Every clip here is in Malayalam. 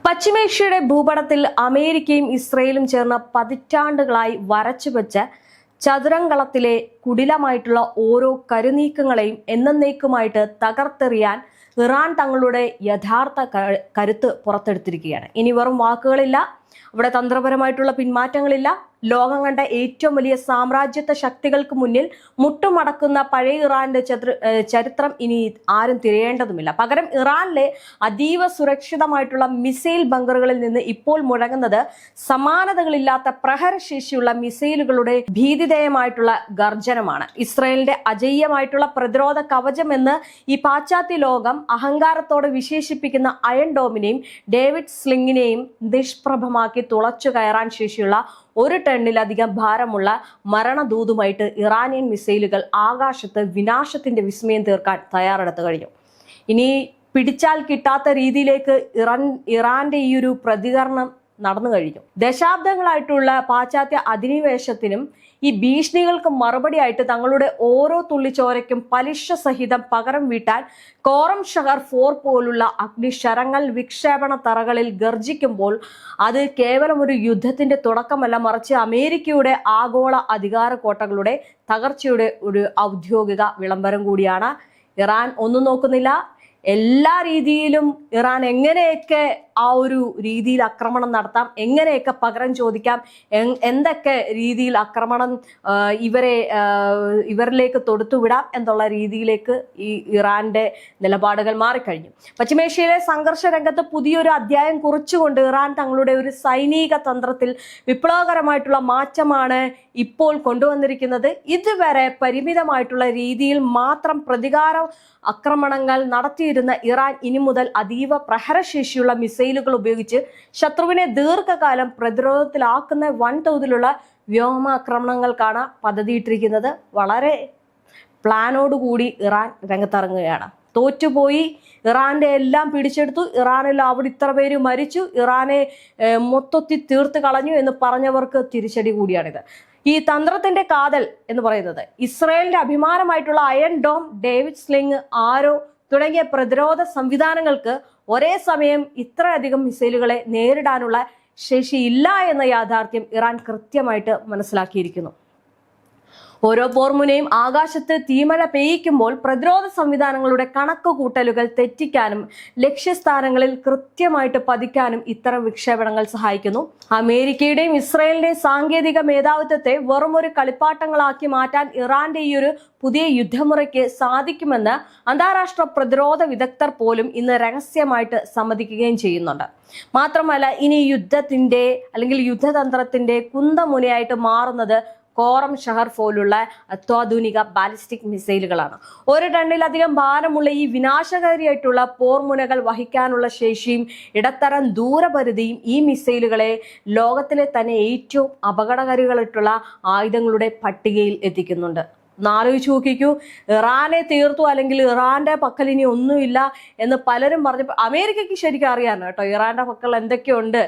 പശ്ചിമേഷ്യയുടെ ഭൂപടത്തിൽ അമേരിക്കയും ഇസ്രയേലും ചേർന്ന് പതിറ്റാണ്ടുകളായി വരച്ചുവെച്ച ചതുരംഗളത്തിലെ കുടിലമായിട്ടുള്ള ഓരോ കരുനീക്കങ്ങളെയും എന്നേക്കുമായിട്ട് തകർത്തെറിയാൻ ഇറാൻ തങ്ങളുടെ യഥാർത്ഥ കരുത്ത് പുറത്തെടുത്തിരിക്കുകയാണ്. ഇനി വെറും വാക്കുകളില്ല, അവിടെ തന്ത്രപരമായിട്ടുള്ള പിന്മാറ്റങ്ങളില്ല. ലോകം കണ്ട ഏറ്റവും വലിയ സാമ്രാജ്യത്വ ശക്തികൾക്ക് മുന്നിൽ മുട്ടുമടക്കുന്ന പഴയ ഇറാന്റെ ചരിത്രം ഇനി ആരും തിരയേണ്ടതുമില്ല. പകരം ഇറാനിലെ അതീവ സുരക്ഷിതമായിട്ടുള്ള മിസൈൽ ബങ്കറുകളിൽ നിന്ന് ഇപ്പോൾ മുഴങ്ങുന്നത് സമാനതകളില്ലാത്ത പ്രഹരശേഷിയുള്ള മിസൈലുകളുടെ ഭീതിദയമായിട്ടുള്ള ഗർജനമാണ്. ഇസ്രയേലിന്റെ അജയ്യമായിട്ടുള്ള പ്രതിരോധ കവചം എന്ന് ഈ പാശ്ചാത്യ ലോകം അഹങ്കാരത്തോടെ വിശേഷിപ്പിക്കുന്ന അയൺ ഡോമിനെയും ഡേവിഡ് സ്ലിങ്ങിനെയും നിഷ്പ്രഭമാക്കി തുളച്ചു കയറാൻ ശേഷിയുള്ള 1 ടണ്ണിലധികം ഭാരമുള്ള മരണദൂതുമായിട്ട് ഇറാനിയൻ മിസൈലുകൾ ആകാശത്ത് വിനാശത്തിന്റെ വിസ്മയം തീർക്കാൻ തയ്യാറെടുത്തു കഴിഞ്ഞു. ഇനി പിടിച്ചാൽ കിട്ടാത്ത രീതിയിലേക്ക് ഇറാന്റെ ഈ ഒരു പ്രതികരണം നടന്നു കഴിഞ്ഞു. ദശാബ്ദങ്ങളായിട്ടുള്ള പാശ്ചാത്യ അധിനിവേശത്തിനും ഈ ഭീഷണികൾക്ക് മറുപടിയായിട്ട് തങ്ങളുടെ ഓരോ തുള്ളിച്ചോരയ്ക്കും പലിശ സഹിതം പകരം വീട്ടാൻ കോറം ഷഹർ 4 പോലുള്ള അഗ്നിശരങ്ങൾ വിക്ഷേപണ തറകളിൽ ഗർജിക്കുമ്പോൾ അത് കേവലം ഒരു യുദ്ധത്തിന്റെ തുടക്കമല്ല, മറിച്ച് അമേരിക്കയുടെ ആഗോള അധികാര കോട്ടകളുടെ തകർച്ചയുടെ ഒരു ഔദ്യോഗിക വിളംബരം കൂടിയാണ്. ഇറാൻ ഒന്നും നോക്കുന്നില്ല. എല്ലാ രീതിയിലും ഇറാൻ എങ്ങനെയൊക്കെ ആ ഒരു രീതിയിൽ ആക്രമണം നടത്താം, എങ്ങനെയൊക്കെ പകരം ചോദിക്കാം, എന്തൊക്കെ രീതിയിൽ ആക്രമണം ഇവരിലേക്ക് തൊടുത്തുവിടാം എന്നുള്ള രീതിയിലേക്ക് ഈ ഇറാന്റെ നിലപാടുകൾ മാറിക്കഴിഞ്ഞു. പശ്ചിമേഷ്യയിലെ സംഘർഷ രംഗത്ത് പുതിയൊരു അധ്യായം കുറിച്ചുകൊണ്ട് ഇറാൻ തങ്ങളുടെ ഒരു സൈനിക തന്ത്രത്തിൽ വിപ്ലവകരമായിട്ടുള്ള മാറ്റമാണ് ഇപ്പോൾ കൊണ്ടുവന്നിരിക്കുന്നത്. ഇതുവരെ പരിമിതമായിട്ടുള്ള രീതിയിൽ മാത്രം പ്രതികാര ആക്രമണങ്ങൾ നടത്തിയിരുന്ന ഇറാൻ ഇനി മുതൽ അതീവ പ്രഹരശേഷിയുള്ള മിസൈലുകൾ ഉപയോഗിച്ച് ശത്രുവിനെ ദീർഘകാലം പ്രതിരോധത്തിലാക്കുന്ന വൻതോതിലുള്ള വ്യോമാക്രമണങ്ങൾക്കാണ് പദ്ധതിയിട്ടിരിക്കുന്നത്. വളരെ പ്ലാനോടുകൂടി ഇറാൻ രംഗത്തിറങ്ങുകയാണ്. തോറ്റുപോയി, ഇറാന്റെ എല്ലാം പിടിച്ചെടുത്തു, ഇറാനെല്ലാം അവിടെ ഇത്ര പേര് മരിച്ചു, ഇറാനെ മൊത്തത്തിൽ തീർത്ത് കളഞ്ഞു എന്ന് പറഞ്ഞവർക്ക് തിരിച്ചടി കൂടിയാണിത്. ഈ തന്ത്രത്തിന്റെ കാതൽ എന്ന് പറയുന്നത് ഇസ്രയേലിന്റെ അഭിമാനമായിട്ടുള്ള അയൺ ഡോം, ഡേവിഡ് സ്ലിങ്, ആരോ തുടങ്ങിയ പ്രതിരോധ സംവിധാനങ്ങൾക്ക് ഒരേ സമയം ഇത്രയധികം മിസൈലുകളെ നേരിടാനുള്ള ശേഷിയില്ല എന്ന യാഥാർത്ഥ്യം ഇറാൻ കൃത്യമായിട്ട് മനസ്സിലാക്കിയിരിക്കുന്നു. ഓരോ പോർമുനയും ആകാശത്ത് തീമഴ പെയ്യിക്കുമ്പോൾ പ്രതിരോധ സംവിധാനങ്ങളുടെ കണക്ക് കൂട്ടലുകൾ തെറ്റിക്കാനും ലക്ഷ്യസ്ഥാനങ്ങളിൽ കൃത്യമായിട്ട് പതിക്കാനും ഇത്തരം വിക്ഷേപണങ്ങൾ സഹായിക്കുന്നു. അമേരിക്കയുടെയും ഇസ്രയേലിന്റെയും സാങ്കേതിക മേധാവിത്വത്തെ വെറുമൊരു കളിപ്പാട്ടങ്ങളാക്കി മാറ്റാൻ ഇറാന്റെ ഈ ഒരു പുതിയ യുദ്ധമുറയ്ക്ക് സാധിക്കുമെന്ന് അന്താരാഷ്ട്ര പ്രതിരോധ വിദഗ്ധർ പോലും ഇന്ന് രഹസ്യമായിട്ട് സമ്മതിക്കുകയും ചെയ്യുന്നുണ്ട്. മാത്രമല്ല, ഇനി യുദ്ധത്തിന്റെ അല്ലെങ്കിൽ യുദ്ധതന്ത്രത്തിന്റെ കുന്തമുനയായിട്ട് മാറുന്നത് കോറം ഷഹർ പോലുള്ള അത്യാധുനിക ബാലിസ്റ്റിക് മിസൈലുകളാണ്. 1 ടണ്ണിലധികം ഭാരമുള്ള ഈ വിനാശകാരിയായിട്ടുള്ള പോർമുനകൾ വഹിക്കാനുള്ള ശേഷിയും ഇടത്തരം ദൂരപരിധിയും ഈ മിസൈലുകളെ ലോകത്തിലെ തന്നെ ഏറ്റവും അപകടകാരികളായിട്ടുള്ള ആയുധങ്ങളുടെ പട്ടികയിൽ എത്തിക്കുന്നുണ്ട്. ആലോചിച്ച് നോക്കിക്കൂ, ഇറാനെ തീർത്തു അല്ലെങ്കിൽ ഇറാന്റെ പക്കൽ ഇനി ഒന്നുമില്ല എന്ന് പലരും പറഞ്ഞപ്പോൾ അമേരിക്കയ്ക്ക് ശരിക്കും അറിയാം കേട്ടോ ഇറാന്റെ പക്കൽ എന്തൊക്കെയുണ്ട്,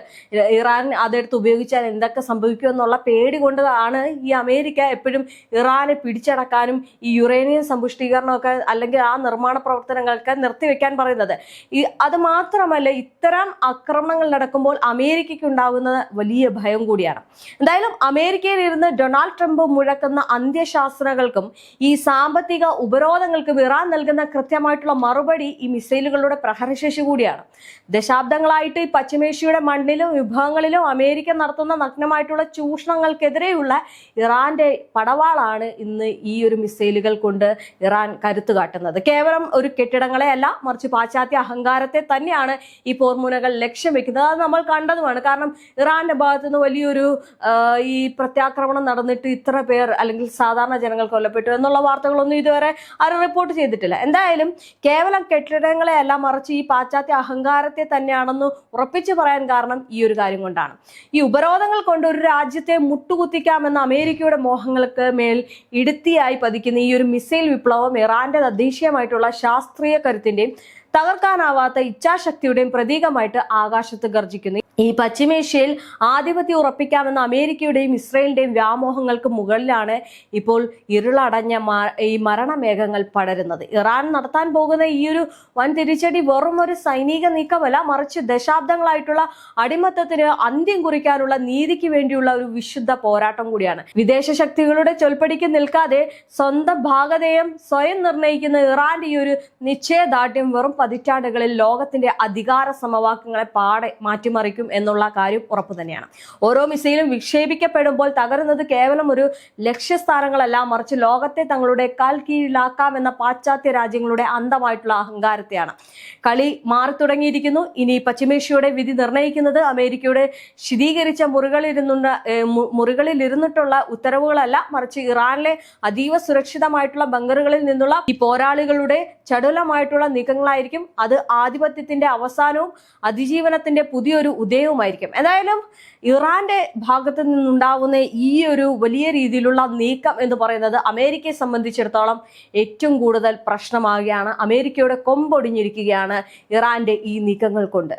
ഇറാൻ അതെടുത്ത് ഉപയോഗിച്ചാൽ എന്തൊക്കെ സംഭവിക്കും എന്നുള്ള പേടി കൊണ്ടാണ് ഈ അമേരിക്ക എപ്പോഴും ഇറാനെ പിടിച്ചടക്കാനും ഈ യുറേനിയം സമ്പുഷ്ടീകരണമൊക്കെ അല്ലെങ്കിൽ ആ നിർമ്മാണ പ്രവർത്തനങ്ങൾക്ക് നിർത്തിവെക്കാൻ പറയുന്നത്. അത് മാത്രമല്ല, ഇത്തരം ആക്രമണങ്ങൾ നടക്കുമ്പോൾ അമേരിക്കയ്ക്ക് ഉണ്ടാകുന്ന വലിയ ഭയം കൂടിയാണ്. എന്തായാലും അമേരിക്കയിൽ ഇരുന്ന് ഡൊണാൾഡ് ട്രംപ് മുഴക്കുന്ന അന്ത്യശാസനകൾക്ക് ഈ സാമ്പത്തിക ഉപരോധങ്ങൾക്കും ഇറാൻ നൽകുന്ന കൃത്യമായിട്ടുള്ള മറുപടി ഈ മിസൈലുകളുടെ പ്രഹരശേഷി കൂടിയാണ്. ദശാബ്ദങ്ങളായിട്ട് ഈ പശ്ചിമേഷ്യയുടെ മണ്ണിലും വിഭവങ്ങളിലും അമേരിക്ക നടത്തുന്ന നഗ്നമായിട്ടുള്ള ചൂഷണങ്ങൾക്കെതിരെയുള്ള ഇറാന്റെ പടവാളാണ് ഇന്ന് ഈ ഒരു മിസൈലുകൾ കൊണ്ട് ഇറാൻ കരുത്തു കാട്ടുന്നത്. കേവലം ഒരു കെട്ടിടങ്ങളെ അല്ല, മറിച്ച് പാശ്ചാത്യ അഹങ്കാരത്തെ തന്നെയാണ് ഈ പോർമുനകൾ ലക്ഷ്യം വെക്കുന്നത്. അത് നമ്മൾ കണ്ടതുമാണ്. കാരണം ഇറാന്റെ ഭാഗത്തുനിന്ന് വലിയൊരു ഈ പ്രത്യാക്രമണം നടന്നിട്ട് ഇത്ര പേർ അല്ലെങ്കിൽ സാധാരണ ജനങ്ങൾ കൊല്ലപ്പെട്ടു എന്നുള്ള വാർത്തകളൊന്നും ഇതുവരെ ആരും റിപ്പോർട്ട് ചെയ്തിട്ടില്ല. എന്തായാലും കേവലം കെട്ടിടങ്ങളെ അല്ല, മറിച്ച് ഈ പാശ്ചാത്യ അഹങ്കാരത്തെ തന്നെയാണെന്ന് ഉറപ്പിച്ചു പറയാൻ കാരണം ഈ ഒരു കാര്യം കൊണ്ടാണ്. ഈ ഉപരോധങ്ങൾ കൊണ്ട് ഒരു രാജ്യത്തെ മുട്ടുകുത്തിക്കാമെന്ന അമേരിക്കയുടെ മോഹങ്ങൾക്ക് മേൽ ഇടുത്തിയായി പതിക്കുന്ന ഈ ഒരു മിസൈൽ വിപ്ലവം ഇറാന്റെ തദ്ദേശീയമായിട്ടുള്ള ശാസ്ത്രീയ കരുത്തിന്റെയും തകർക്കാനാവാത്ത ഇച്ഛാശക്തിയുടെയും പ്രതീകമായിട്ട് ആകാശത്ത് ഗർജിക്കുന്നു. ഈ പശ്ചിമേഷ്യയിൽ ആധിപത്യം ഉറപ്പിക്കാമെന്ന അമേരിക്കയുടെയും ഇസ്രയേലിന്റെയും വ്യാമോഹങ്ങൾക്ക് മുകളിലാണ് ഇപ്പോൾ ഇരുളടഞ്ഞ ഈ മരണമേഘങ്ങൾ പടരുന്നത്. ഇറാൻ നടത്താൻ പോകുന്ന ഈ ഒരു വൻ തിരിച്ചടി വെറും ഒരു സൈനിക നീക്കമല്ല, മറിച്ച് ദശാബ്ദങ്ങളായിട്ടുള്ള അടിമത്തത്തിന് അന്ത്യം കുറിക്കാനുള്ള നീതിക്ക് വേണ്ടിയുള്ള ഒരു വിശുദ്ധ പോരാട്ടം കൂടിയാണ്. വിദേശ ശക്തികളുടെ ചൊൽപ്പടിക്ക് നിൽക്കാതെ സ്വന്തം ഭാഗധേയം സ്വയം നിർണ്ണയിക്കുന്ന ഇറാന്റെ ഈ ഒരു നിശ്ചയദാർഢ്യം വെറും പതിറ്റാണ്ടുകളിൽ ലോകത്തിന്റെ അധികാര സമവാക്യങ്ങളെ പാടെ മാറ്റിമറിക്കും എന്നുള്ള കാര്യം ഉറപ്പു തന്നെയാണ്. ഓരോ മിസൈലും വിക്ഷേപിക്കപ്പെടുമ്പോൾ തകരുന്നത് കേവലം ഒരു ലക്ഷ്യസ്ഥാനങ്ങളല്ല, മറിച്ച് ലോകത്തെ തങ്ങളുടെ കാൽ കീഴിലാക്കാമെന്ന പാശ്ചാത്യ രാജ്യങ്ങളുടെ അന്ധമായിട്ടുള്ള അഹങ്കാരത്തെയാണ്. കളി മാറി തുടങ്ങിയിരിക്കുന്നു. ഇനി പശ്ചിമേഷ്യയുടെ വിധി നിർണ്ണയിക്കുന്നത് അമേരിക്കയുടെ ശീതീകരിച്ച മുറികളിൽ ഇരുന്നിട്ടുള്ള ഉത്തരവുകളല്ല, മറിച്ച് ഇറാനിലെ അതീവ സുരക്ഷിതമായിട്ടുള്ള ബങ്കറുകളിൽ നിന്നുള്ള ഈ പോരാളികളുടെ ചടുലമായിട്ടുള്ള നീക്കങ്ങളായിരിക്കും. അത് ആധിപത്യത്തിന്റെ അവസാനവും അതിജീവനത്തിന്റെ പുതിയൊരു ഉദയവുമായിരിക്കും. എന്തായാലും ഇറാന്റെ ഭാഗത്ത് നിന്നുണ്ടാവുന്ന ഈ ഒരു വലിയ രീതിയിലുള്ള നീക്കം എന്ന് പറയുന്നത് അമേരിക്കയെ സംബന്ധിച്ചിടത്തോളം ഏറ്റവും കൂടുതൽ പ്രശ്നമാവുകയാണ്. അമേരിക്കയുടെ കൊമ്പൊടിഞ്ഞിരിക്കുകയാണ് ഇറാന്റെ ഈ നീക്കങ്ങൾ കൊണ്ട്.